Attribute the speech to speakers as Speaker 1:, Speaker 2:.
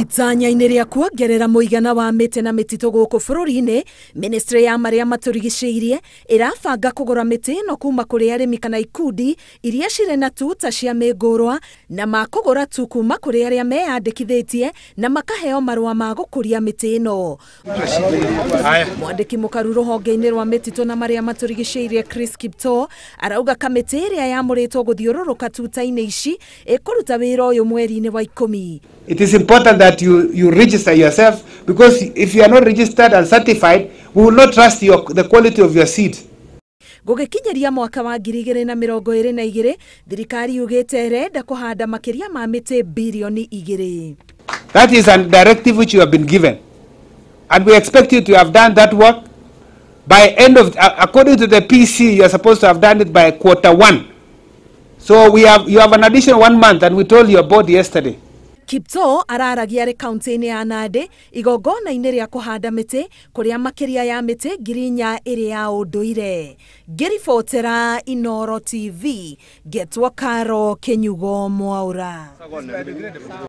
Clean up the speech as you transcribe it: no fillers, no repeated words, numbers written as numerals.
Speaker 1: Itanya-inĩ rĩa kuongerera mũigana wa mĩtĩ na mĩtitũ gũkũ bũrũri-inĩ, Ministry ya marĩa matũrigicĩirie ĩrabanga kũgũra mĩtĩ ĩno kuma kũrĩ arĩmi kana ikundi iria cirĩ na tuta cia mĩngũrwa na makũgũra tu kuma kũrĩ arĩa meyandĩkithĩtie na makaheo marũa ma gũkũria mĩtĩ ĩno. Mwandĩki mũkaru rũhonge-inĩ rwa mĩtitũ na marĩa matũrigicĩirie Chris Kiptoo arauga kamĩtĩ ĩrĩa yamũrĩtwo gũthiũrũrũka tuta-inĩ ici ĩkũruta wĩra ũyũ mweri-inĩ wa 10.
Speaker 2: It is important that you register yourself, because if you are not registered and certified, we will not trust the quality of your seed.
Speaker 1: Gũgĩkinyeria mwaka wa 2022, thirikari yugĩte ĩrenda kũhanda makĩria ma mĩtĩ bilioni 2.
Speaker 2: That is a directive which you have been given, and we expect you to have done that work by end of, according to the PC, you are supposed to have done it by Q1. So you have an additional 1 month, and we told your board yesterday.
Speaker 1: Kiptoo araragia arĩ kaunti-inĩ ya Nandi igongona-inĩ rĩa kũhanda mĩtĩ kũrĩa makĩria ya mĩtĩ 4,000 ĩrĩ ya ũndũire. Ngĩribotera Inooro TV, Getwa Karo Kenyugo Mwaura.